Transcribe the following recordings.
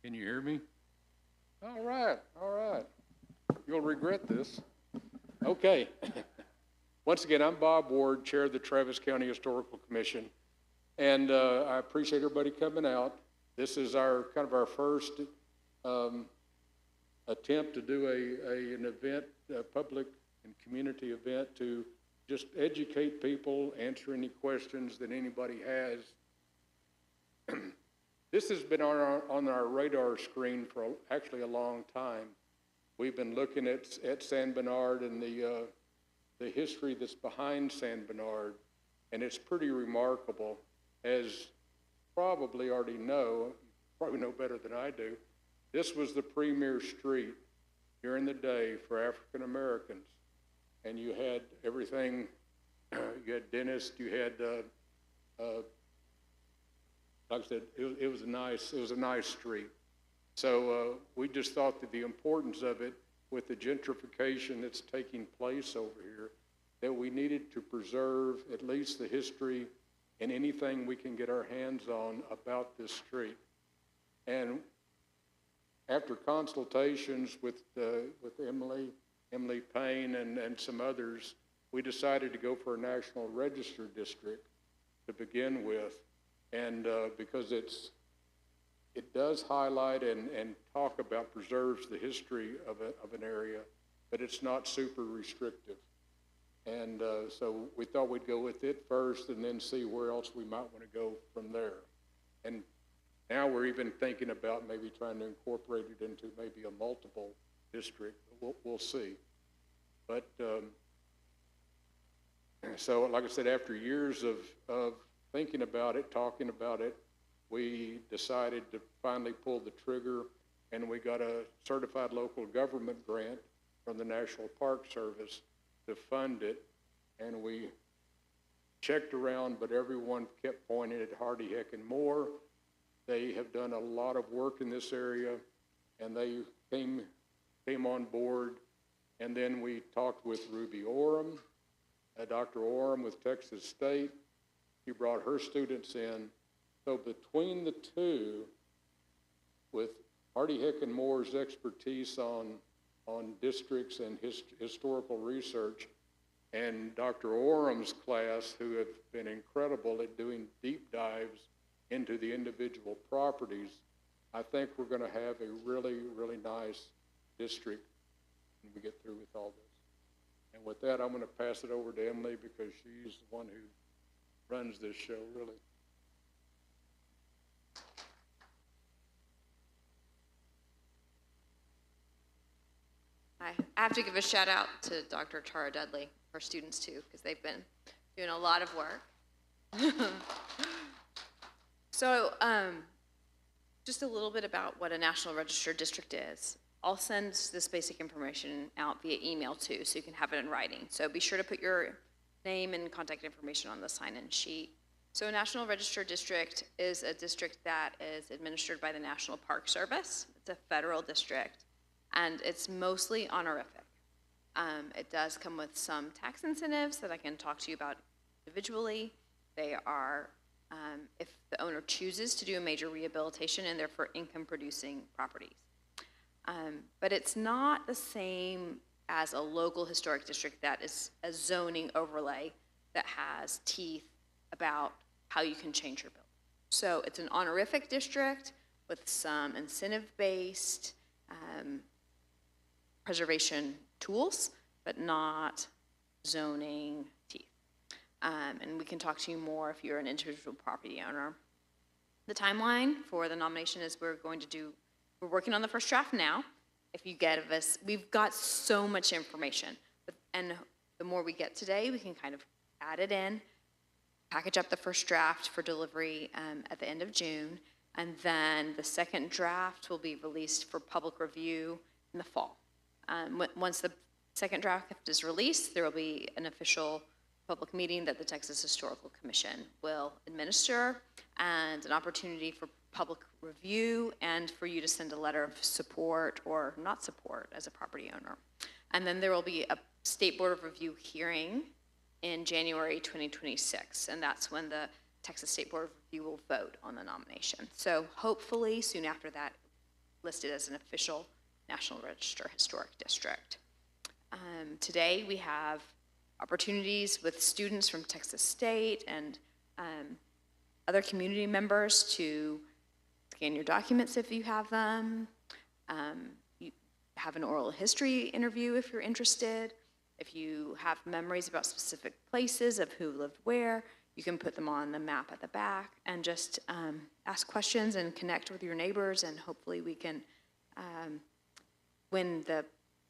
Can you hear me? All right, all right. You'll regret this. Okay. Once again, I'm Bob Ward, Chair of the Travis County Historical Commission, and I appreciate everybody coming out. This is our first attempt to do an event, a public and community event, to just educate people, answer any questions that anybody has. This has been on our radar screen for actually a long time. We've been looking at San Bernard and the history that's behind San Bernard, and it's pretty remarkable. As probably already know, probably know better than I do, this was the premier street during the day for African Americans, and you had everything. You had dentists, you had like I said, it was a nice street. So we just thought that the importance of it, with the gentrification that's taking place over here, that we needed to preserve at least the history and anything we can get our hands on about this street. And after consultations with Emily Payne and some others, we decided to go for a National Register district to begin with, and because it does highlight and talk about, preserves the history of an area, but it's not super restrictive. And so we thought we'd go with it first and then see where else we might want to go from there. And now we're even thinking about maybe trying to incorporate it into maybe a multiple district. We'll see. But so like I said, after years of thinking about it, talking about it, we decided to finally pull the trigger, and we got a certified local government grant from the National Park Service to fund it. And we checked around, but everyone kept pointing at Hardy Heck and Moore. They have done a lot of work in this area, and they came on board. And then we talked with Ruby Orem, Dr. Orem with Texas State. She brought her students in. So between the two, with Hardy Heck and Moore's expertise on districts and historical research, and Dr. Orem's class, who have been incredible at doing deep dives into the individual properties, I think we're going to have a really, really nice district when we get through with all this. And with that, I'm going to pass it over to Emily, because she's the one who runs this show, really. I have to give a shout out to Dr. Tara Dudley, her students too, because they've been doing a lot of work. So just a little bit about what a National Register District is. I'll send this basic information out via email too, so you can have it in writing. So be sure to put your name and contact information on the sign-in sheet. So a National Register District is a district that is administered by the National Park Service. It's a federal district, and it's mostly honorific. It does come with some tax incentives that I can talk to you about individually. They are, if the owner chooses to do a major rehabilitation, and they're for income-producing properties. But it's not the same as a local historic district that is a zoning overlay that has teeth about how you can change your building. So it's an honorific district with some incentive-based preservation tools, but not zoning teeth. And we can talk to you more if you're an individual property owner. The timeline for the nomination is we're working on the first draft now. If you get us, we've got so much information, and the more we get today, we can kind of add it in, package up the first draft for delivery at the end of June, and then the second draft will be released for public review in the fall. Once the second draft is released, there will be an official public meeting that the Texas Historical Commission will administer, and an opportunity for public review and for you to send a letter of support or not support as a property owner. And then there will be a State Board of Review hearing in January 2026, and that's when the Texas State Board of Review will vote on the nomination. So hopefully soon after that, listed as an official National Register Historic District. Today, we have opportunities with students from Texas State and other community members to scan your documents if you have them. You have an oral history interview if you're interested. If you have memories about specific places of who lived where, you can put them on the map at the back and just ask questions and connect with your neighbors, and hopefully we can, when the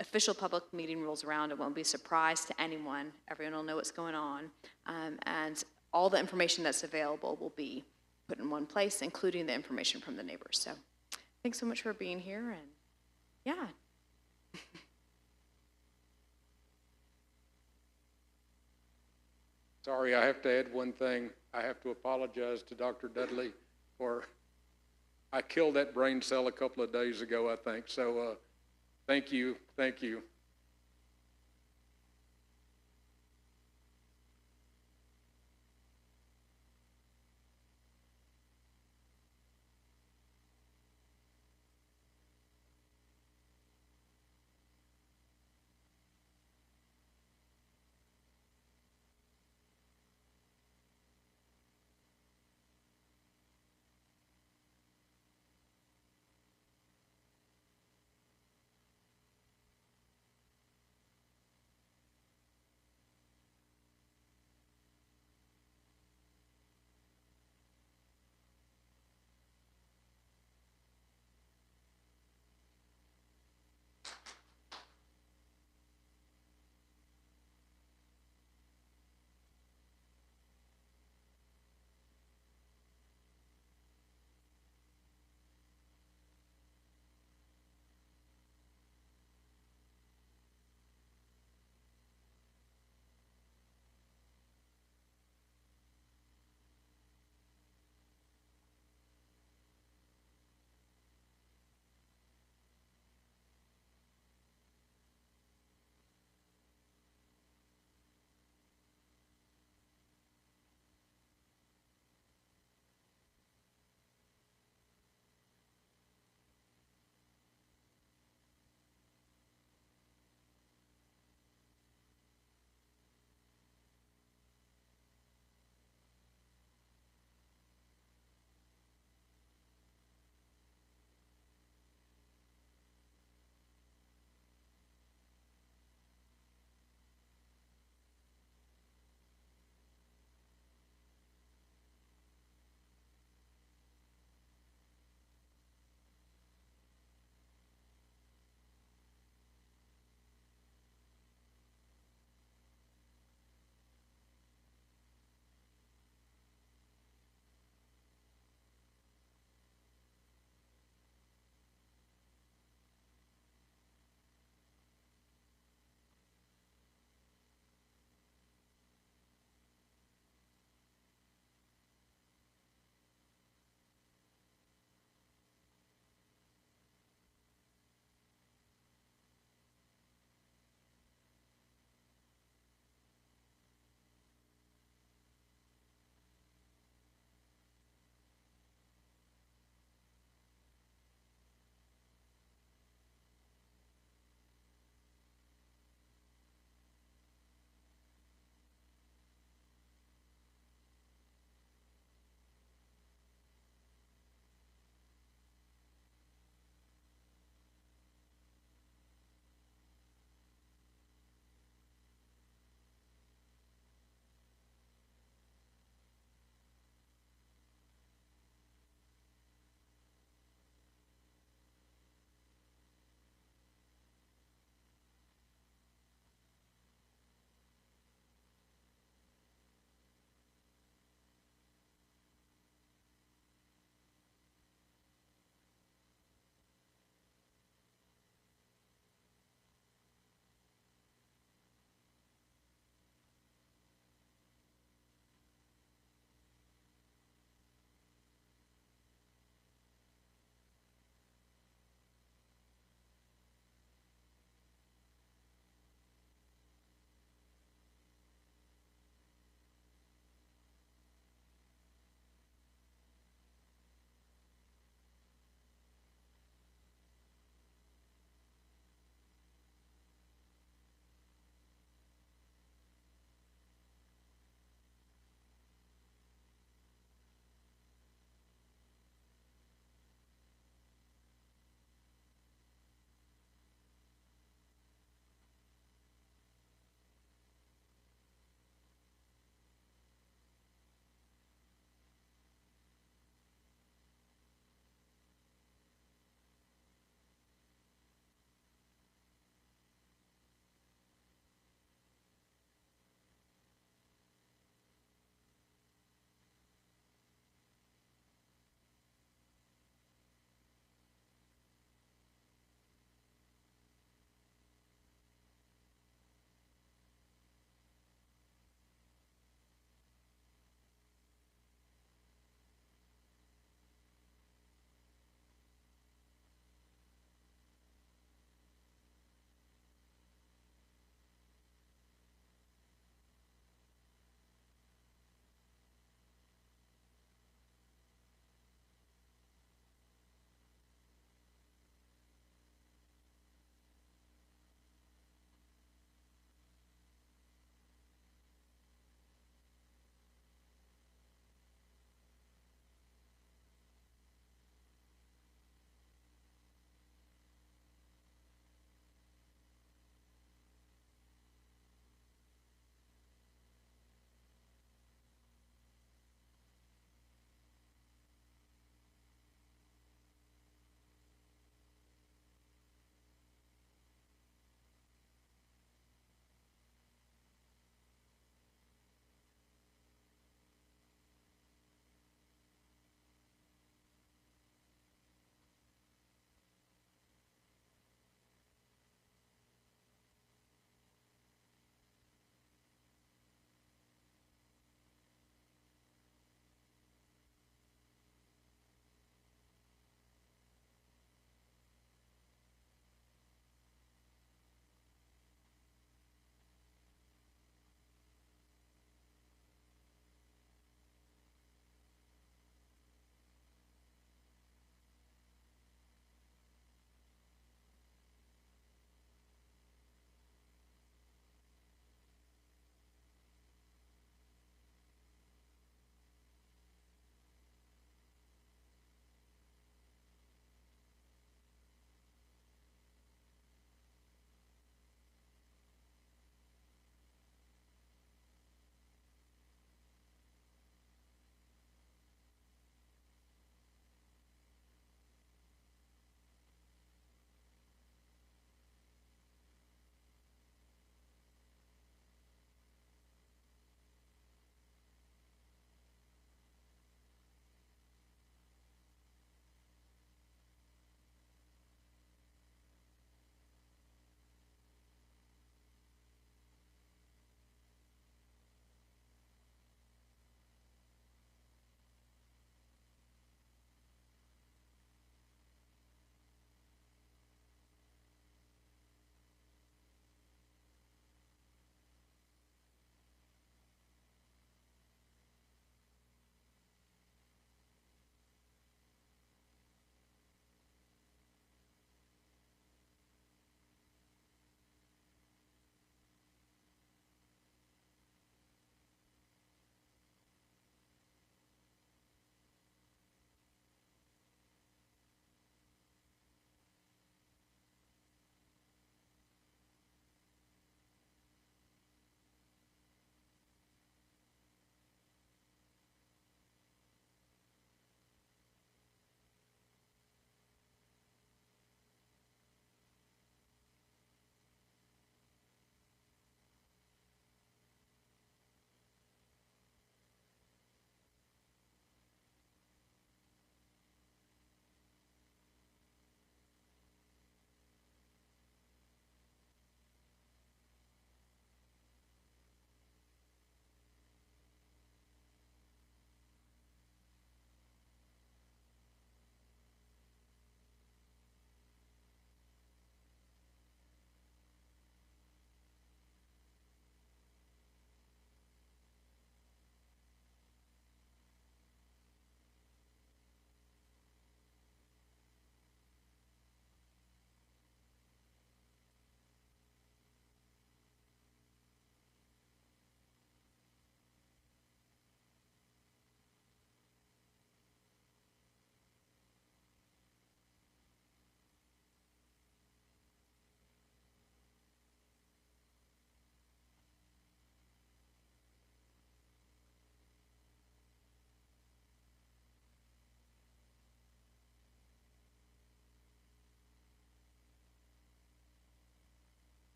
official public meeting rolls around, it won't be a surprise to anyone. Everyone will know what's going on, and all the information that's available will be put in one place, including the information from the neighbors. So thanks so much for being here, and yeah. Sorry, I have to add one thing. I have to apologize to Dr. Dudley for, I killed that brain cell a couple of days ago, I think. So thank you.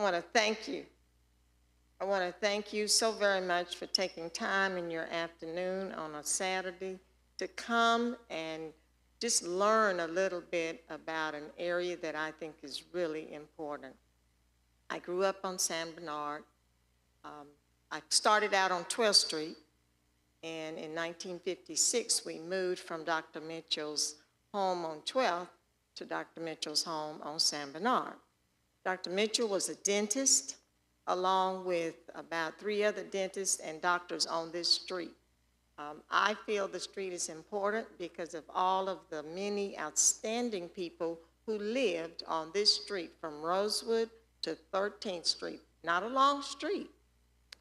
want to thank you. I want to thank you so very much for taking time in your afternoon on a Saturday to come and just learn a little bit about an area that I think is really important. I grew up on San Bernard. I started out on 12th Street, and in 1956, we moved from Dr. Mitchell's home on 12th to Dr. Mitchell's home on San Bernard. Dr. Mitchell was a dentist, along with about 3 other dentists and doctors on this street. I feel the street is important because of all of the many outstanding people who lived on this street from Rosewood to 13th Street. Not a long street,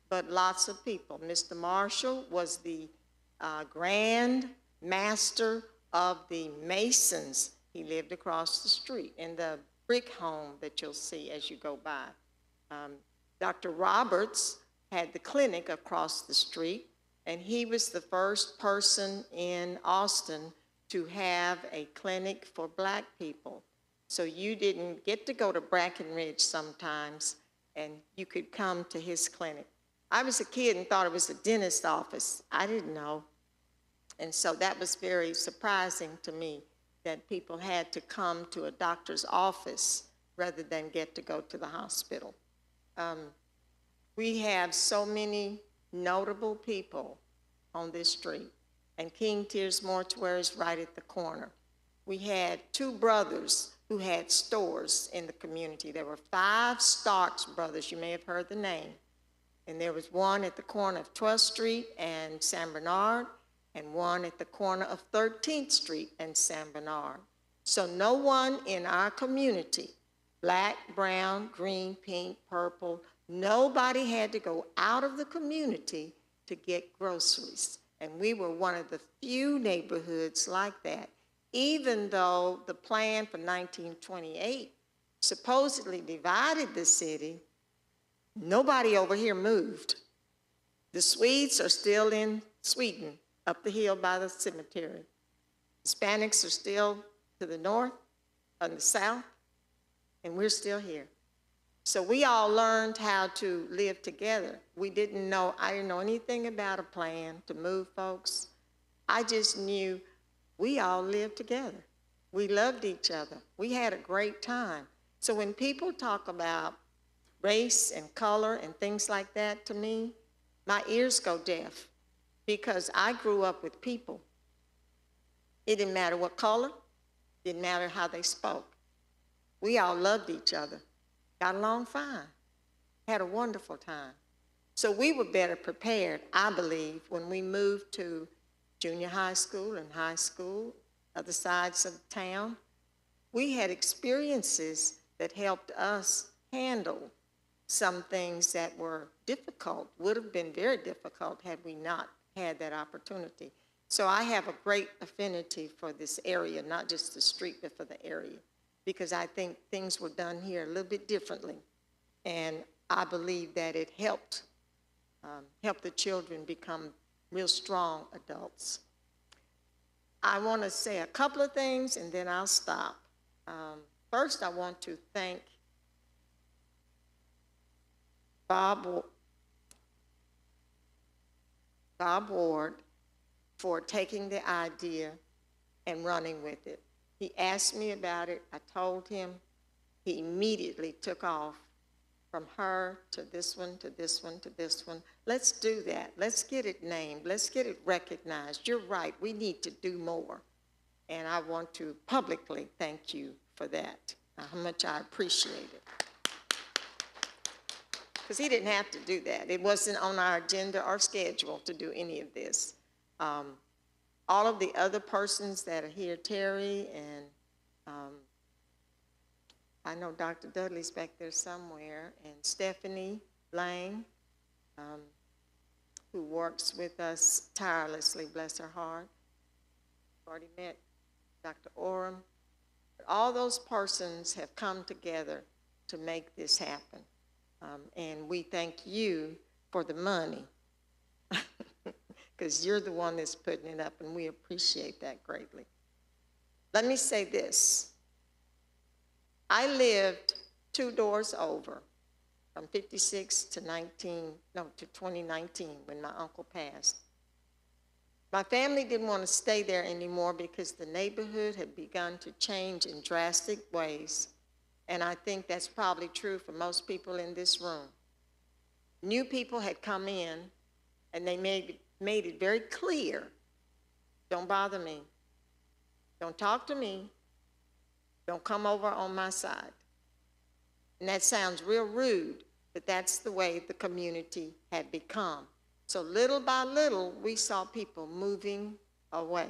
but lots of people. Mr. Marshall was the grand master of the Masons. He lived across the street in the brick home that you'll see as you go by. Dr. Roberts had the clinic across the street, and he was the first person in Austin to have a clinic for black people. So you didn't get to go to Brackenridge sometimes, and you could come to his clinic. I was a kid and thought it was a dentist's office. I didn't know. And so that was very surprising to me, that people had to come to a doctor's office rather than get to go to the hospital. We have so many notable people on this street, and King Tears Mortuary is right at the corner. We had 2 brothers who had stores in the community. There were 5 Starks brothers. You may have heard the name. And there was one at the corner of 12th Street and San Bernard, and one at the corner of 13th Street and San Bernard. So no one in our community, black, brown, green, pink, purple, nobody had to go out of the community to get groceries. And we were one of the few neighborhoods like that, even though the plan for 1928 supposedly divided the city. Nobody over here moved. The Swedes are still in Sweden, up the hill by the cemetery. Hispanics are still to the north and the south, and we're still here. So we all learned how to live together. I didn't know anything about a plan to move folks. I just knew we all lived together. We loved each other. We had a great time. So when people talk about race and color and things like that to me, my ears go deaf, because I grew up with people. It didn't matter what color, didn't matter how they spoke. We all loved each other, got along fine, had a wonderful time. So we were better prepared, I believe, when we moved to junior high school and high school, other sides of town. We had experiences that helped us handle some things that were difficult, would have been very difficult had we not had that opportunity. So I have a great affinity for this area, not just the street, but for the area, because I think things were done here a little bit differently. And I believe that it helped the children become real strong adults. I want to say a couple of things, and then I'll stop. First, I want to thank Bob Ward for taking the idea and running with it. He asked me about it. I told him. He immediately took off from her to this one, to this one, to this one. Let's do that. Let's get it named. Let's get it recognized. You're right. We need to do more. And I want to publicly thank you for that, how much I appreciate it. Because he didn't have to do that. It wasn't on our agenda or schedule to do any of this. All of the other persons that are here, Terry, and I know Dr. Dudley's back there somewhere, and Stephanie Lang, who works with us tirelessly, bless her heart. I've already met Dr. Oram. But all those persons have come together to make this happen. And we thank you for the money, because you're the one that's putting it up, and we appreciate that greatly. Let me say this. I lived 2 doors over from 56 to 2019 when my uncle passed. My family didn't want to stay there anymore because the neighborhood had begun to change in drastic ways, and I think that's probably true for most people in this room. New people had come in, and they made it very clear, don't bother me, don't talk to me, don't come over on my side. And that sounds real rude, but that's the way the community had become. So little by little, we saw people moving away.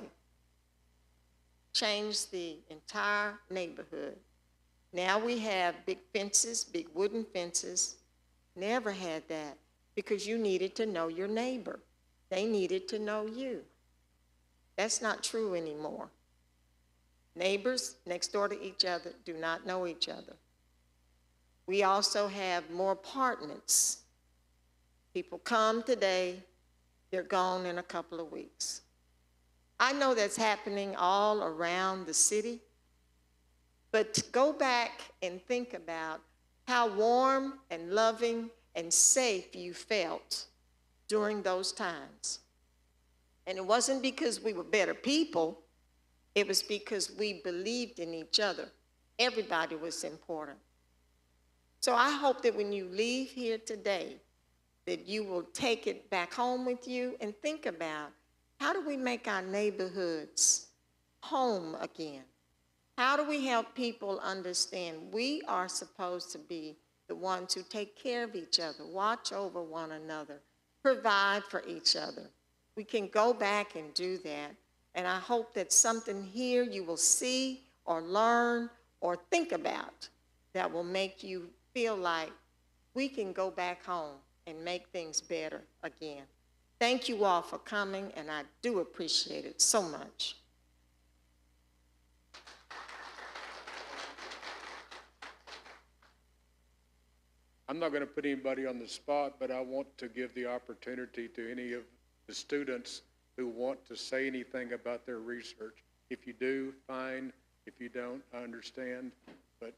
Changed the entire neighborhood. Now we have big fences, big wooden fences. Never had that because you needed to know your neighbor. They needed to know you. That's not true anymore. Neighbors next door to each other do not know each other. We also have more apartments. People come today, they're gone in a couple of weeks. I know that's happening all around the city, but to go back and think about how warm and loving and safe you felt during those times. And it wasn't because we were better people, it was because we believed in each other. Everybody was important. So I hope that when you leave here today, that you will take it back home with you and think about, how do we make our neighborhoods home again? How do we help people understand we are supposed to be the ones who take care of each other, watch over one another, provide for each other? We can go back and do that. And I hope that something here you will see or learn or think about that will make you feel like we can go back home and make things better again. Thank you all for coming, and I do appreciate it so much. I'm not going to put anybody on the spot, but I want to give the opportunity to any of the students who want to say anything about their research. If you do, fine. If you don't, I understand, but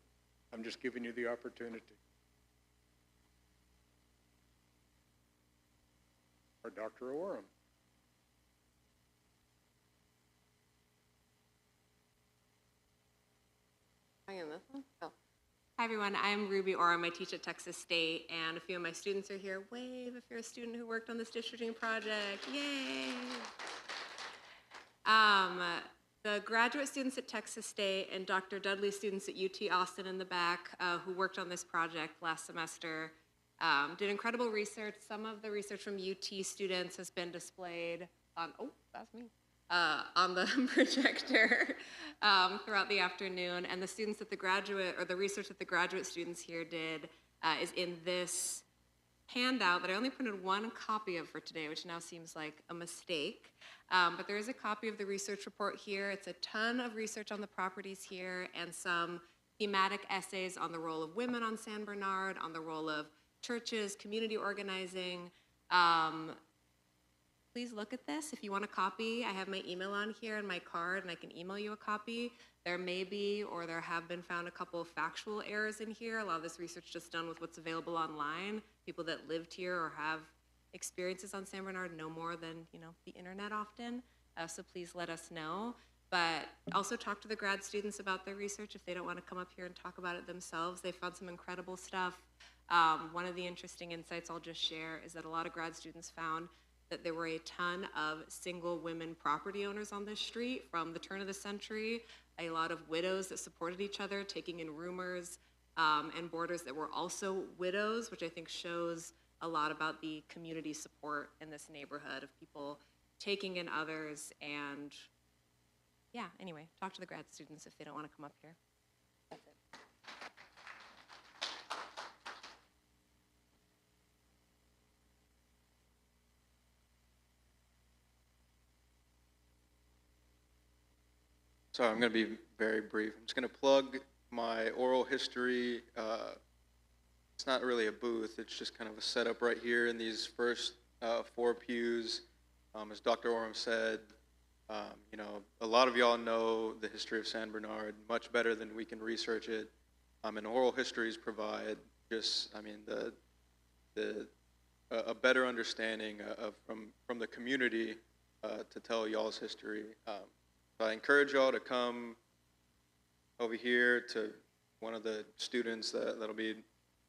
I'm just giving you the opportunity. Or Dr. Oram. Am I in this one? Oh. Hi, everyone. I'm Ruby Oram. I teach at Texas State, and a few of my students are here. Wave if you're a student who worked on this districting project. Yay! The graduate students at Texas State and Dr. Dudley's students at UT Austin in the back who worked on this project last semester did incredible research. Some of the research from UT students has been displayed on, oh, that's me, on the projector throughout the afternoon. And the students at the graduate, or the research that the graduate students here did is in this handout that I only printed one copy of for today, which now seems like a mistake. But there is a copy of the research report here. It's a ton of research on the properties here and some thematic essays on the role of women on San Bernard, on the role of churches, community organizing. Please look at this. If you want a copy, I have my email on here and my card, and I can email you a copy. There may be, or there have been found a couple of factual errors in here. A lot of this research just done with what's available online. People that lived here or have experiences on San Bernard know more than, the internet often. So please let us know. But also talk to the grad students about their research if they don't want to come up here and talk about it themselves. They found some incredible stuff. One of the interesting insights I'll just share is that a lot of grad students found that there were a ton of single women property owners on this street from the turn of the century, a lot of widows that supported each other, taking in roomers and boarders that were also widows, which I think shows a lot about the community support in this neighborhood of people taking in others. And yeah, anyway, talk to the grad students if they don't want to come up here. That's it. So I'm going to be very brief. I'm just going to plug my oral history. It's not really a booth. It's just kind of a setup right here in these first 4 pews. As Dr. Oram said, a lot of y'all know the history of San Bernard much better than we can research it. And oral histories provide just, I mean, a better understanding of from the community to tell y'all's history. So I encourage y'all to come over here to one of the students that'll be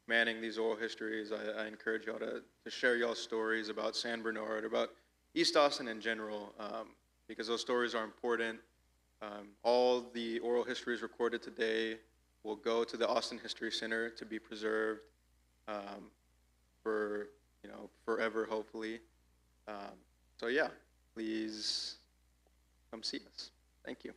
manning these oral histories. I encourage y'all to share y'all's stories about San Bernard, about East Austin in general, because those stories are important. All the oral histories recorded today will go to the Austin History Center to be preserved for, forever, hopefully. So yeah, please come see us. Thank you.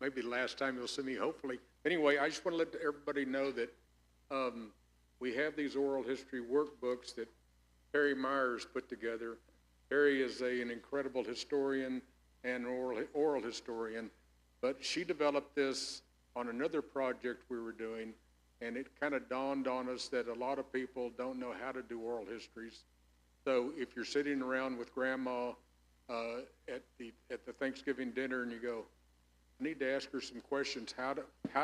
Maybe the last time you'll see me, hopefully. Anyway, I just want to let everybody know that we have these oral history workbooks that Harry Myers put together. Harry is an incredible historian and oral historian, but she developed this on another project we were doing, and it kind of dawned on us that a lot of people don't know how to do oral histories. So if you're sitting around with grandma at the Thanksgiving dinner and you go, I need to ask her some questions. How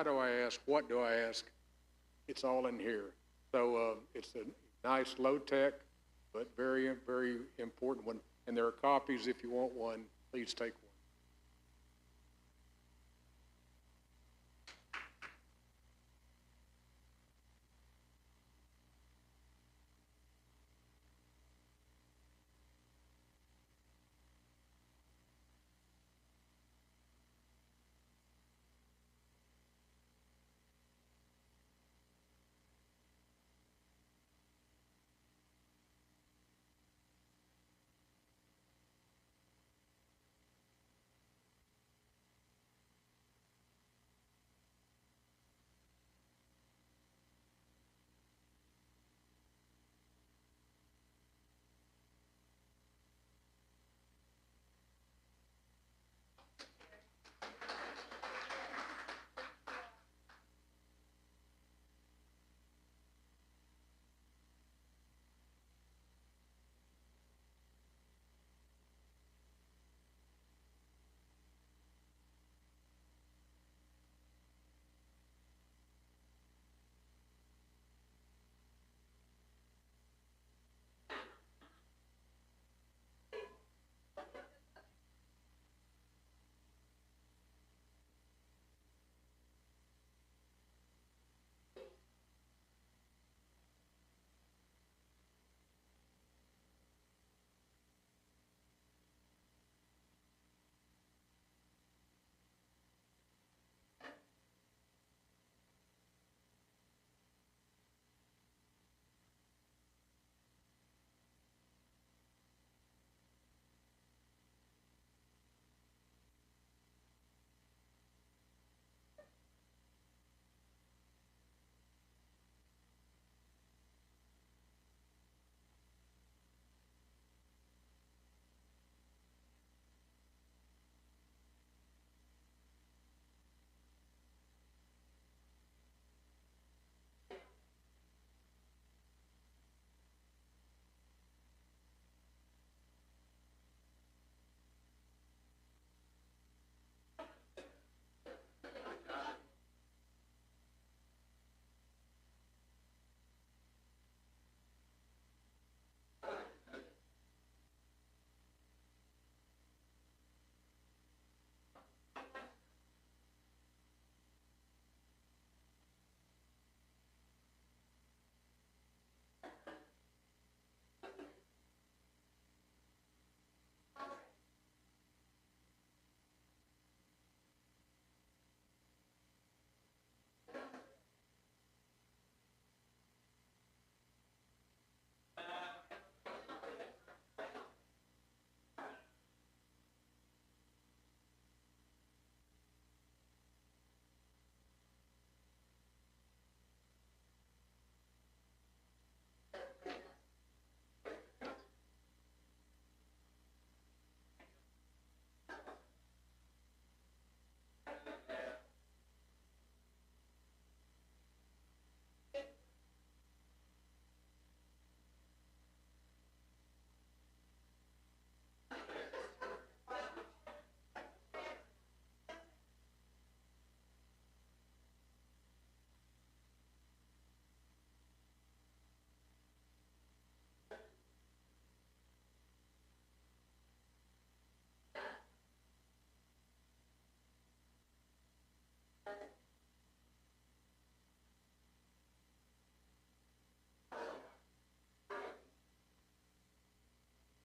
do I ask? What do I ask? It's all in here. So it's a nice low tech, but very, very important one. And there are copies if you want one. Please take one.